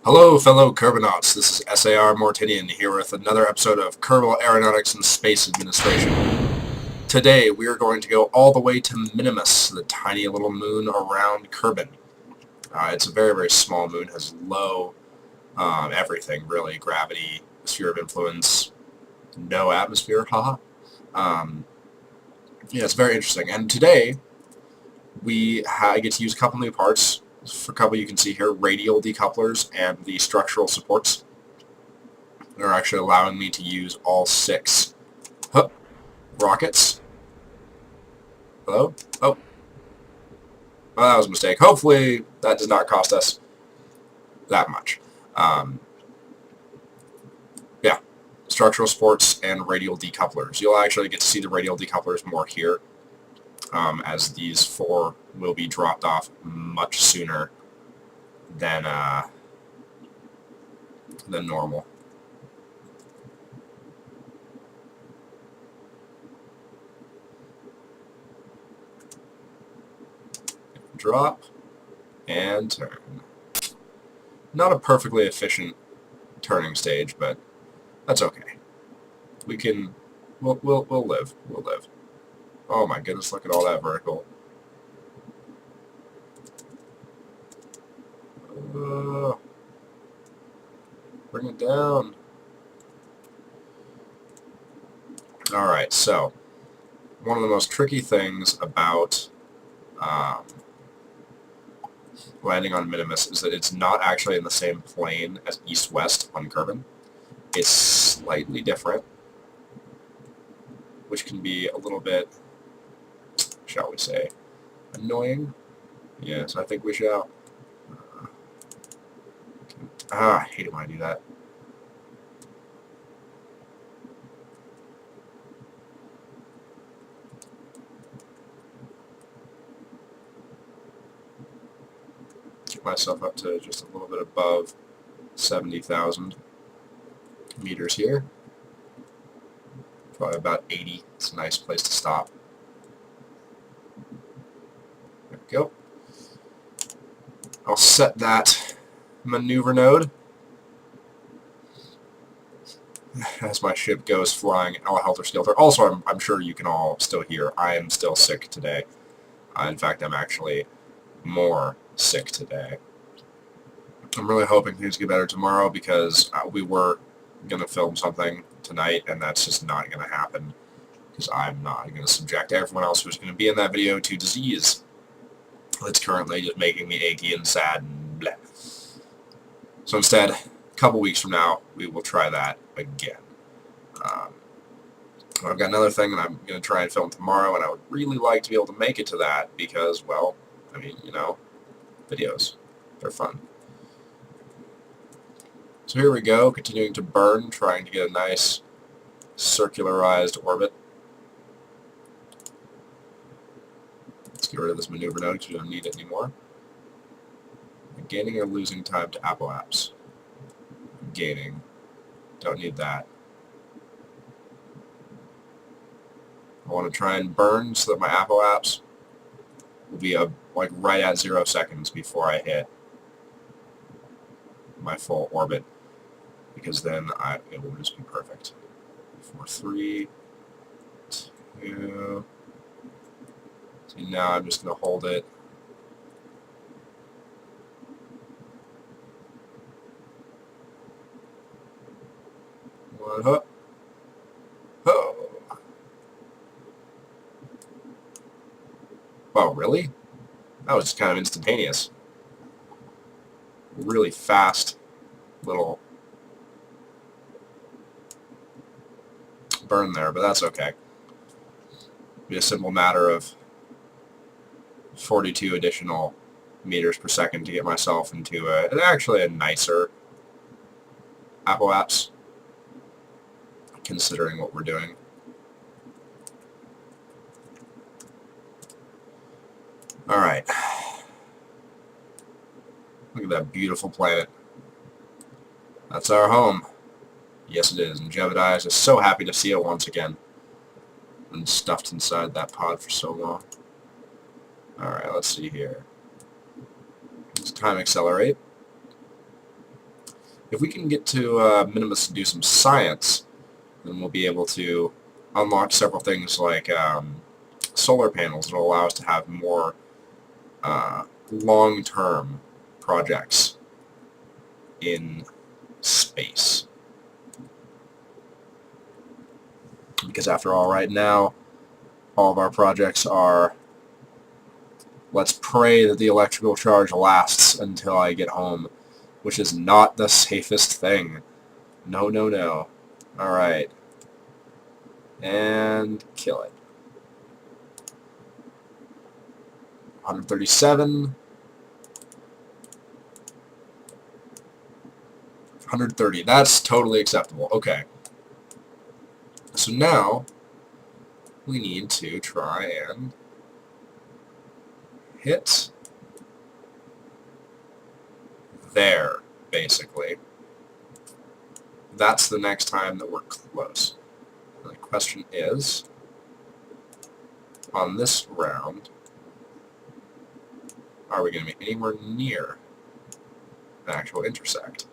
Hello, fellow Kerbinauts. This is S.A.R. Mortinian here with another episode of Kerbal Aeronautics and Space Administration. Today, we are going to go all the way to Minimus, the tiny little moon around Kerbin. It's a very, very small moon, has low everything, really. Gravity, sphere of influence, no atmosphere, haha. Yeah, it's very interesting. And today, I get to use a couple new parts. For a couple you can see here, radial decouplers and the structural supports. They're actually allowing me to use all 6 rockets. Hello? Oh. Well, that was a mistake. Hopefully that does not cost us that much. Yeah. Structural supports and radial decouplers. You'll actually get to see the radial decouplers more here, as these 4 will be dropped off much sooner than normal. Drop and turn. Not a perfectly efficient turning stage, but that's okay. We'll live. We'll live. Oh my goodness, look at all that vertical. Bring it down. Alright, so one of the most tricky things about landing on Minimus is that it's not actually in the same plane as east-west on Kerbin. It's slightly different, which can be a little bit, shall we say, annoying. Yes, I think we shall. I hate it when I do that. Get myself up to just a little bit above 70,000 meters here. Probably about 80. It's a nice place to stop. There we go. I'll set that maneuver node as my ship goes flying all helter-skelter. Also, I'm sure you can all still hear, I am still sick today. In fact, I'm actually more sick today. I'm really hoping things get better tomorrow because we were going to film something tonight, and that's just not going to happen because I'm not going to subject everyone else who's going to be in that video to disease that's currently just making me achy and sad and bleh. So instead, a couple weeks from now, we will try that again. I've got another thing that I'm going to try and film tomorrow, and I would really like to be able to make it to that because, well, I mean, you know, videos, they're fun. So here we go, continuing to burn, trying to get a nice circularized orbit. Let's get rid of this maneuver node because we don't need it anymore. Gaining or losing time to apoapse? Gaining. Don't need that. I want to try and burn so that my apoapse will be like right at 0 seconds before I hit my full orbit, because then it will just be perfect. 4, 3, 2. See, now I'm just going to hold it. One, Wow, really? That was just kind of instantaneous. Really fast little burn there, but that's okay. It'll be a simple matter of 42 additional meters per second to get myself into actually a nicer apoapse, considering what we're doing. Alright. Look at that beautiful planet. That's our home. Yes, it is. And Jebediah is just so happy to see it once again. Been stuffed inside that pod for so long. Alright, let's see here. Let's time accelerate. If we can get to Minimus and do some science, then we'll be able to unlock several things like solar panels that will allow us to have more long-term projects in space. Because after all, right now, all of our projects are, let's pray that the electrical charge lasts until I get home, which is not the safest thing. No, no, no. Alright. And kill it. 137. 130. That's totally acceptable. Okay. So now, we need to try and hit there, basically. That's the next time that we're close. The question is, on this round, are we going to be anywhere near an actual intersect?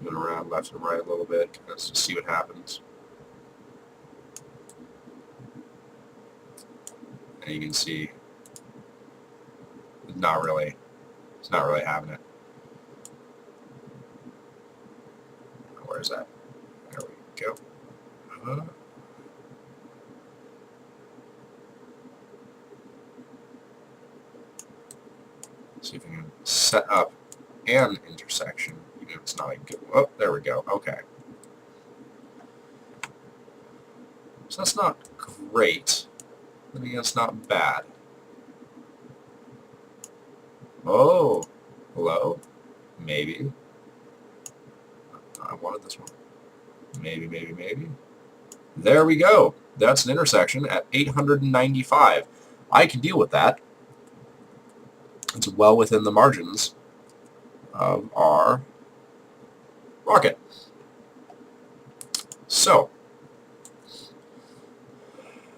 Moving around left and right a little bit. Let's just see what happens. And you can see it's not really having it. Where's that? There we go. See if we can set up an intersection. Even if it's not a good. Oh, there we go. Okay. So that's not great. I think that's not bad. Oh, hello? Maybe. I wanted this one. Maybe, maybe, maybe. There we go. That's an intersection at 895. I can deal with that. It's well within the margins of our rocket. So,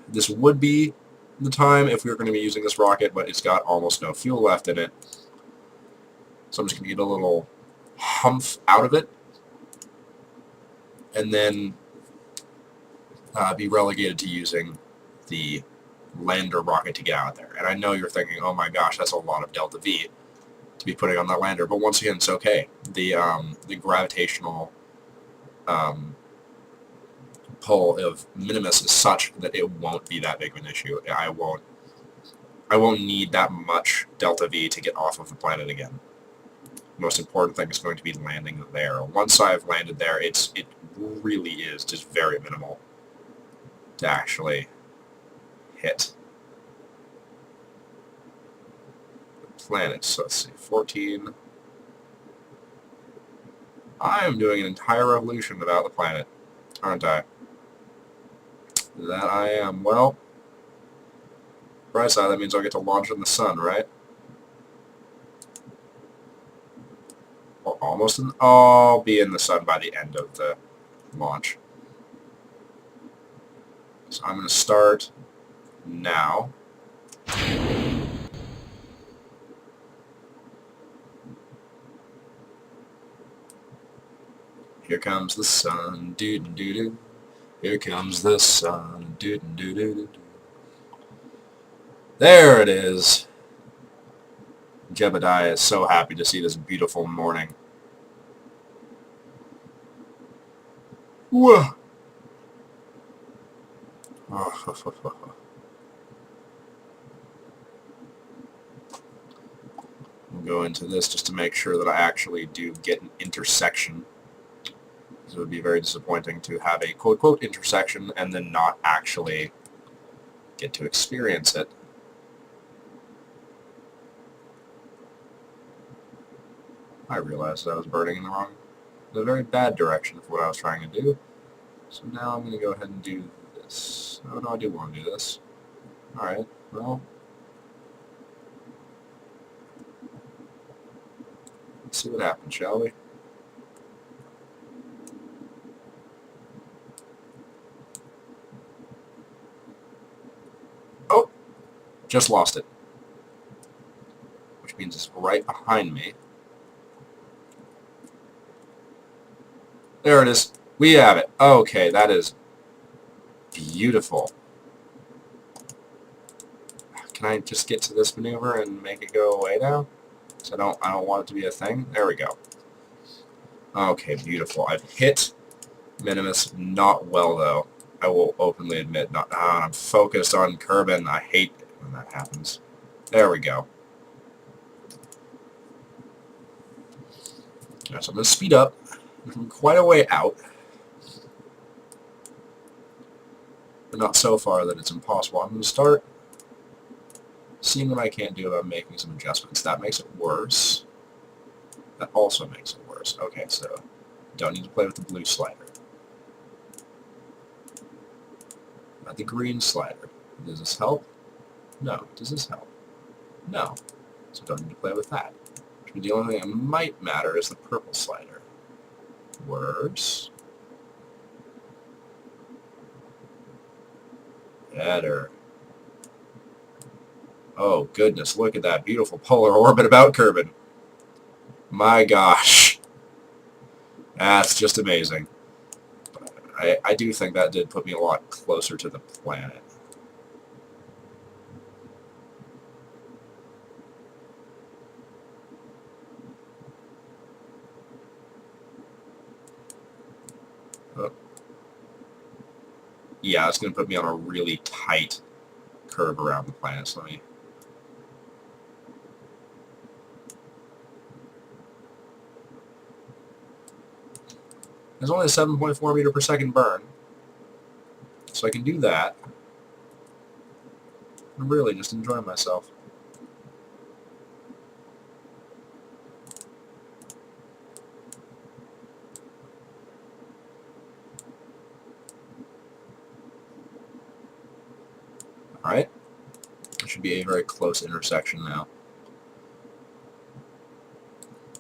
this would be the time if we were going to be using this rocket, but it's got almost no fuel left in it. So I'm just going to get a little humph out of it, and then be relegated to using the lander rocket to get out there. And I know you're thinking, oh my gosh, that's a lot of delta V to be putting on that lander, but once again, it's okay. The gravitational pull of Minimus is such that it won't be that big of an issue. I won't need that much delta V to get off of the planet again. The most important thing is going to be landing there. Once I've landed there, it really is just very minimal to actually hit the planet. So let's see, 14. I am doing an entire revolution without the planet, aren't I? That I am. Well, bright side, that means I'll get to launch in the sun, right? Well, almost in, I'll be in the sun by the end of the launch. So I'm going to start now. Here comes the sun, doo-doo-doo-doo. Here comes the sun, doo-doo-doo-doo-doo. There it is. Jebediah is so happy to see this beautiful morning. Whoa. We'll go into this just to make sure that I actually do get an intersection. It would be very disappointing to have a quote-unquote intersection and then not actually get to experience it. I realized I was burning in the very bad direction for what I was trying to do. So now I'm going to go ahead and do this. Oh no, I do want to do this. Alright, well, let's see what happens, shall we? Just lost it, which means it's right behind me. There it is. We have it. Okay, that is beautiful. Can I just get to this maneuver and make it go away now? So I don't want it to be a thing. There we go. Okay, beautiful. I've hit Minimus not well though. I will openly admit not. I'm focused on Kerbin. I hate it when that happens. There we go. Yeah, so I'm gonna speed up. I'm quite a way out, but not so far that it's impossible. I'm gonna start seeing what I can do about making some adjustments. That makes it worse. That also makes it worse. Okay, so don't need to play with the blue slider. Not the green slider. Does this help? No. Does this help? No. So don't need to play with that. The only thing that might matter is the purple slider. Worse. Better. Oh, goodness, look at that beautiful polar orbit about Kerbin. My gosh. That's just amazing. I do think that did put me a lot closer to the planet. Oh. Yeah, it's going to put me on a really tight curve around the planet, so let me... There's only a 7.4 meter per second burn, so I can do that. I'm really just enjoying myself. Alright. It should be a very close intersection now.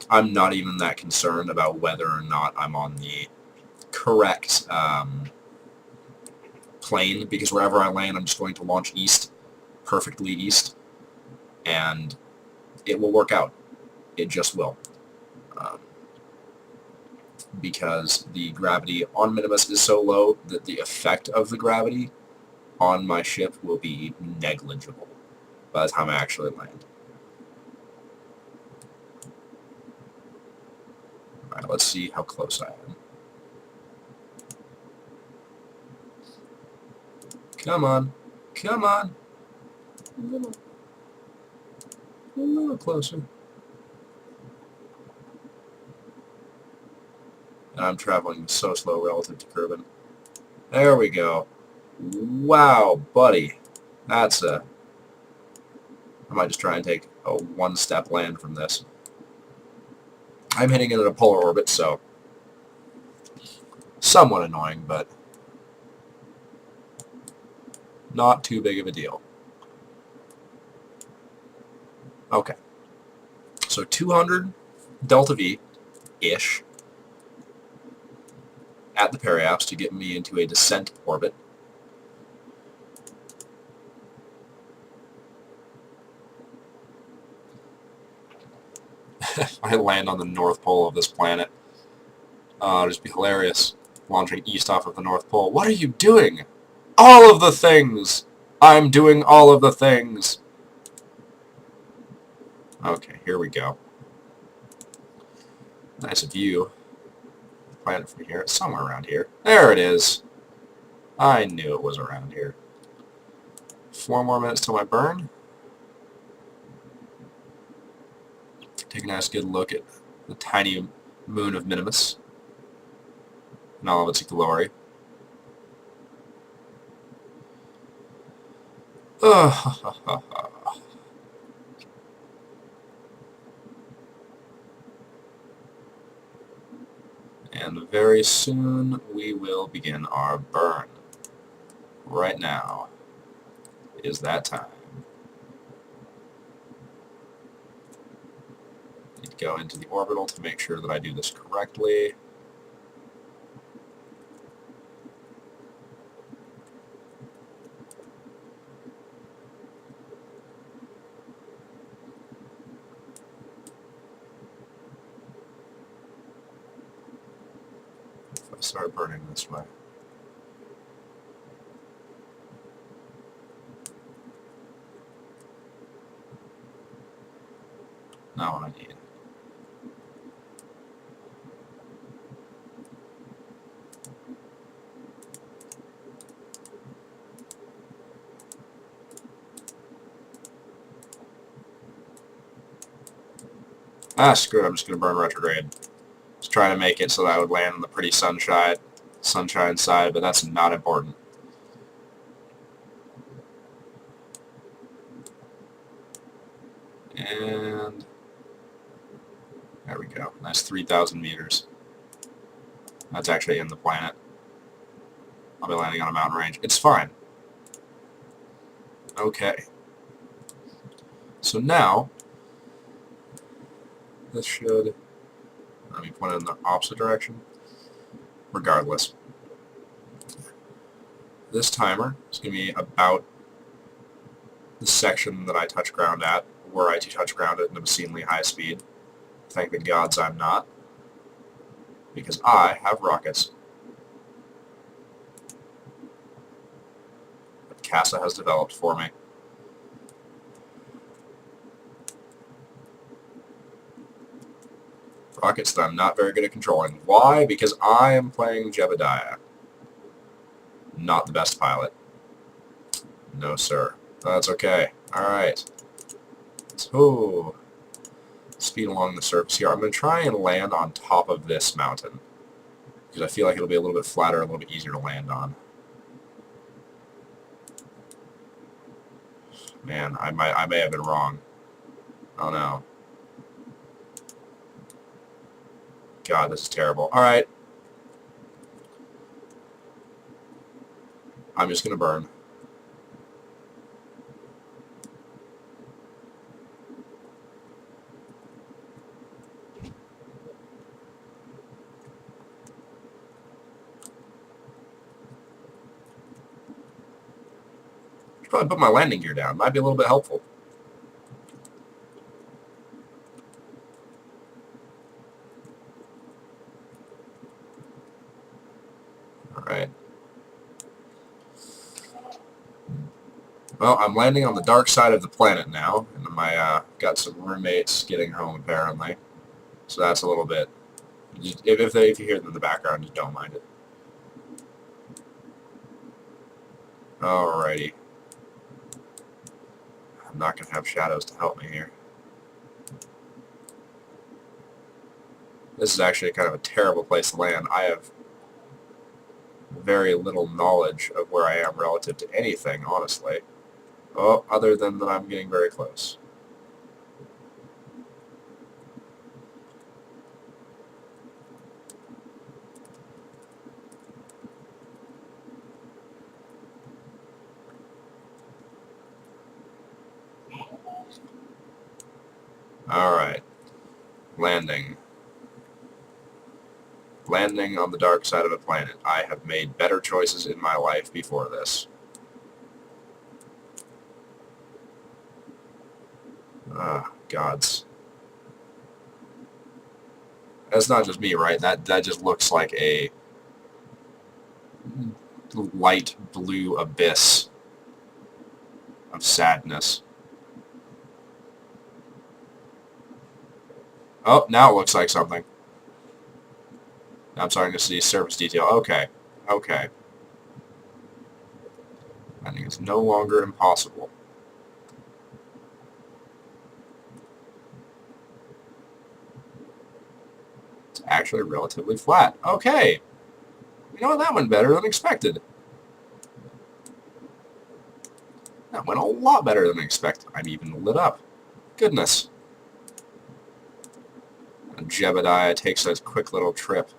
I'm not even that concerned about whether or not I'm on the correct plane, because wherever I land, I'm just going to launch east, perfectly east, and it will work out. It just will. Because the gravity on Minimus is so low that the effect of the gravity on my ship will be negligible by the time I actually land. Alright, let's see how close I am. Come on. Come on. A little closer. And I'm traveling so slow relative to Kerbin. There we go. Wow, buddy. That's a... I might just try and take a one-step land from this. I'm hitting it in a polar orbit, so... somewhat annoying, but... not too big of a deal. Okay. So 200 delta V-ish at the periapse to get me into a descent orbit. I land on the North Pole of this planet. It'll just be hilarious. Launching east off of the North Pole. What are you doing? All of the things! I'm doing all of the things! Okay, here we go. Nice view. Planet from here. It's somewhere around here. There it is. I knew it was around here. 4 more minutes till my burn. Take a nice good look at the tiny moon of Minimus and all of its glory. And very soon we will begin our burn. Right now is that time. Need to go into the orbital to make sure that I do this correctly. start burning this way. Not what I need. Ah, screw it, I'm just going to burn retrograde. Just trying to make it so that I would land on the pretty sunshine side, but that's not important. And there we go. That's 3,000 meters. That's actually in the planet. I'll be landing on a mountain range. It's fine. Okay. So now, this should... Let me point it in the opposite direction. Regardless. This timer is going to be about the section that I touch ground at, were I to touch ground at an obscenely high speed. Thank the gods I'm not. Because I have rockets. That K.A.S.A has developed for me. Rockets that I'm not very good at controlling. Why? Because I am playing Jebediah. Not the best pilot. No, sir. That's okay. Alright. So, speed along the surface here. I'm going to try and land on top of this mountain. Because I feel like it'll be a little bit flatter, a little bit easier to land on. Man, I may have been wrong. Oh no. God, this is terrible. Alright. I'm just going to burn. Should probably put my landing gear down. Might be a little bit helpful. Alright. Well, I'm landing on the dark side of the planet now, and my got some roommates getting home apparently, so that's a little bit. If you hear them in the background, just don't mind it. Alrighty. I'm not gonna have shadows to help me here. This is actually kind of a terrible place to land. I have very little knowledge of where I am relative to anything, honestly. Oh, other than that I'm getting very close. Alright. Landing. Landing on the dark side of a planet. I have made better choices in my life before this. Gods. That's not just me, right? That just looks like a light blue abyss of sadness. Oh, now it looks like something. I'm starting to see surface detail. Okay. Okay. I think it's no longer impossible. It's actually relatively flat. Okay. You know what? That went better than expected. That went a lot better than expected. I'm even lit up. Goodness. And Jebediah takes a quick little trip.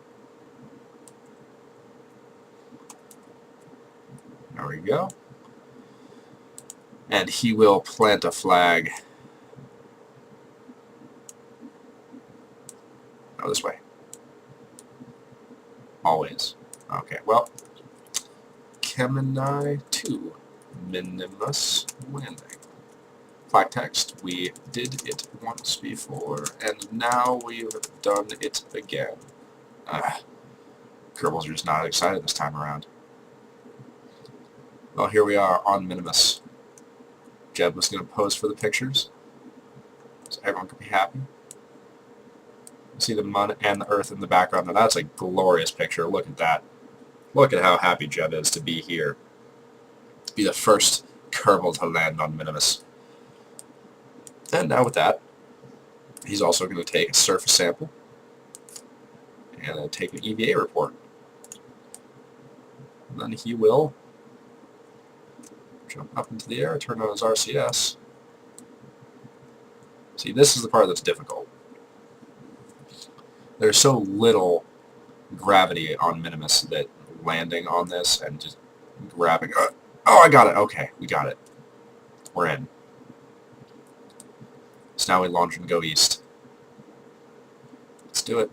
There we go. And he will plant a flag. Oh, this way. Always. Okay, well. Gemini 2. Minimus landing. Flag text. We did it once before, and now we've done it again. Kerbals are just not excited this time around. Well, here we are on Minimus. Jeb was going to pose for the pictures, so everyone could be happy. You see the mud and the earth in the background. Now that's a glorious picture. Look at that. Look at how happy Jeb is to be here. To be the first Kerbal to land on Minimus. And now with that, he's also going to take a surface sample and then take an EVA report. And then he will jump up into the air, turn on his RCS. See, this is the part that's difficult. There's so little gravity on Minimus that landing on this and just grabbing... Oh, I got it. Okay, we got it. We're in. So now we launch and go east. Let's do it.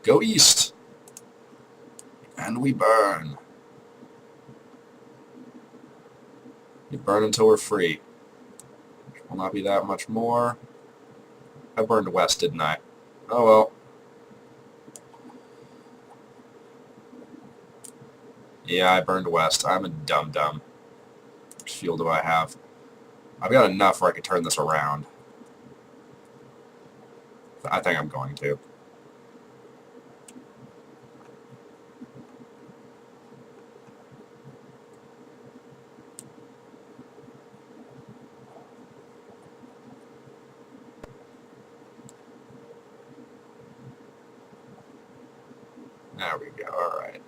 Go east. And we burn. We burn until we're free. Which will not be that much more. I burned west, didn't I? Oh well. Yeah, I burned west. I'm a dum-dum. How much fuel do I have? I've got enough where I could turn this around. I think I'm going to. There we go, alright.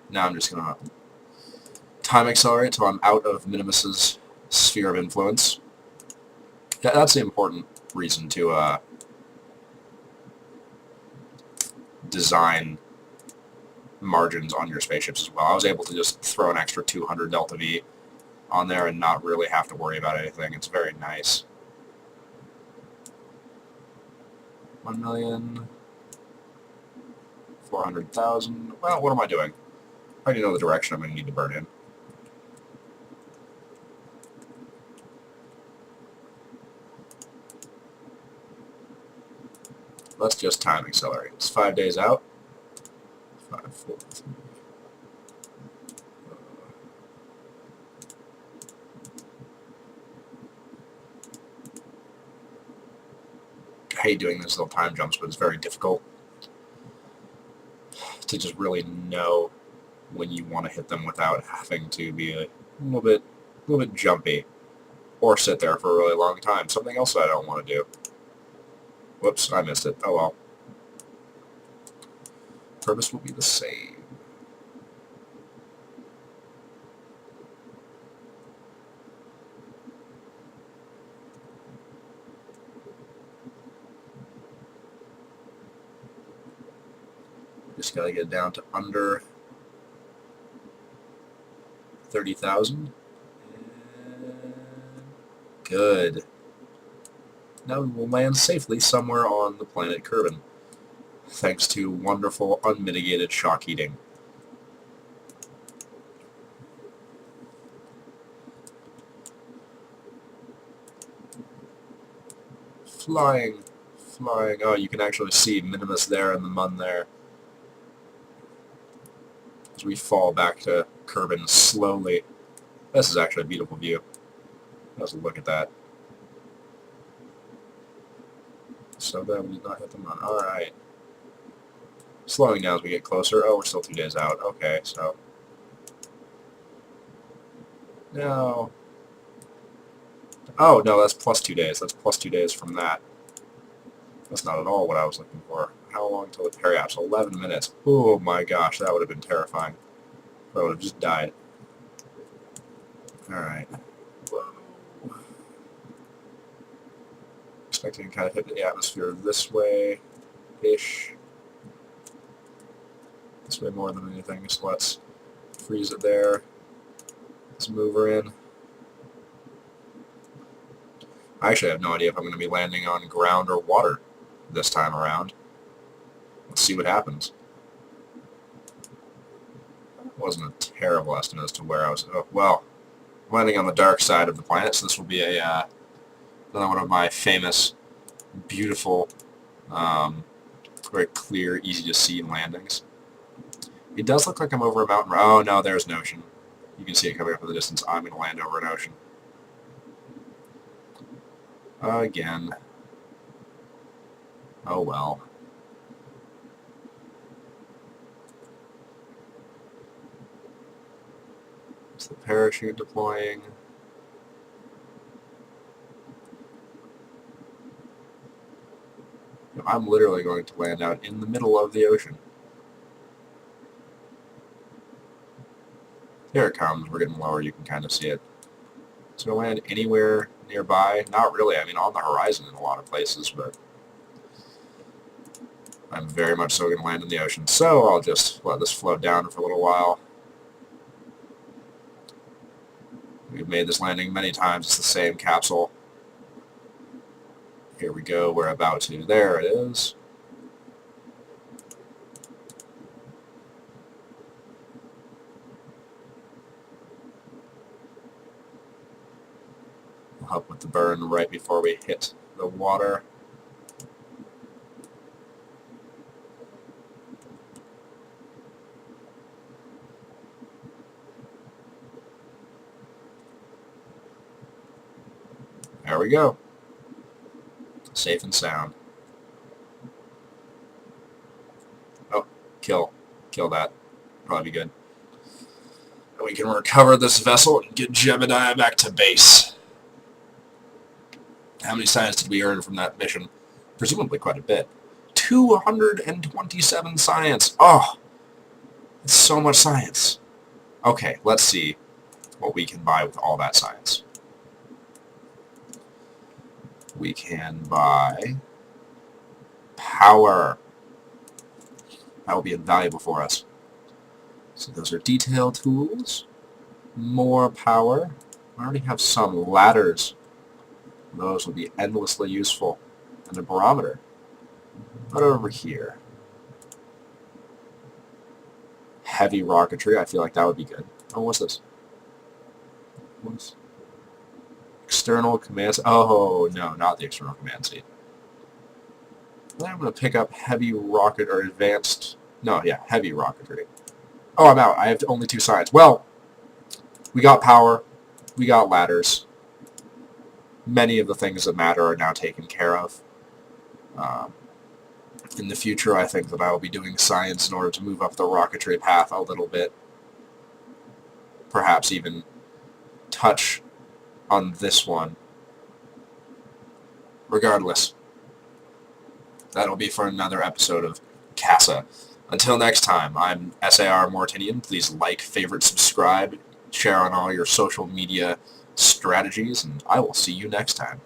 Now I'm just going to time accelerate till I'm out of Minimus's sphere of influence. That's the important reason to design margins on your spaceships as well. I was able to just throw an extra 200 delta V on there and not really have to worry about anything. It's very nice. 1,400,000. Well, what am I doing? I already know the direction I'm going to need to burn in. Let's just time accelerate. It's 5 days out. 5, 4, 3. I hate doing these little time jumps, but it's very difficult to just really know when you want to hit them without having to be a little bit jumpy or sit there for a really long time. Something else that I don't want to do. Whoops, I missed it. Oh well. Purpose will be the same. Just gotta get down to under 30,000. Good. Now we will land safely somewhere on the planet Kerbin, thanks to wonderful unmitigated shock heating. Flying. Oh, you can actually see Minimus there and the Mun there. As we fall back to Kerbin slowly. This is actually a beautiful view. Let's look at that. So bad we did not hit the Mun. Alright. Slowing down as we get closer. Oh, we're still 2 days out. Okay, so. No. Oh, no, that's plus 2 days. That's plus 2 days from that. That's not at all what I was looking for. How long till the periapse? 11 minutes. Oh my gosh, that would have been terrifying. I would have just died. Alright. Expecting to kind of hit the atmosphere this way-ish. This way more than anything, so let's freeze it there. Let's move her in. I actually have no idea if I'm going to be landing on ground or water this time around. Let's see what happens. Wasn't a terrible estimate as to where I was. Oh, well, landing on the dark side of the planet, so this will be another one of my famous, beautiful, very clear, easy to see landings. It does look like I'm over a mountain. Oh no, there's an ocean. You can see it coming up in the distance. I'm going to land over an ocean. Again. Oh well. It's the parachute deploying. I'm literally going to land out in the middle of the ocean. Here it comes. We're getting lower. You can kind of see it. It's going to land anywhere nearby. Not really. I mean, on the horizon in a lot of places, but I'm very much so going to land in the ocean. So I'll just let this float down for a little while. We've made this landing many times. It's the same capsule. Here we go. We're about to. There it is. We'll help with the burn right before we hit the water. There we go. Safe and sound. Oh, kill that. Probably be good. And we can recover this vessel and get Jebediah back to base. How many science did we earn from that mission? Presumably quite a bit. 227 science. Oh, it's so much science. Okay, let's see what we can buy with all that science. We can buy power. That will be invaluable for us. So those are detail tools. More power. I already have some ladders. Those will be endlessly useful. And a barometer. Right over here. Heavy rocketry. I feel like that would be good. Oh, what's this? What's external command seat? Oh, no, not the external command seat. Then I'm going to pick up heavy rocket or advanced... No, yeah, heavy rocketry. Oh, I'm out. I have only 2 sides. Well, we got power. We got ladders. Many of the things that matter are now taken care of. In the future, I think that I will be doing science in order to move up the rocketry path a little bit. Perhaps even touch on this one. Regardless, that'll be for another episode of K.A.S.A. Until next time, I'm S.A.R. Mortinian. Please like, favorite, subscribe, share on all your social media strategies, and I will see you next time.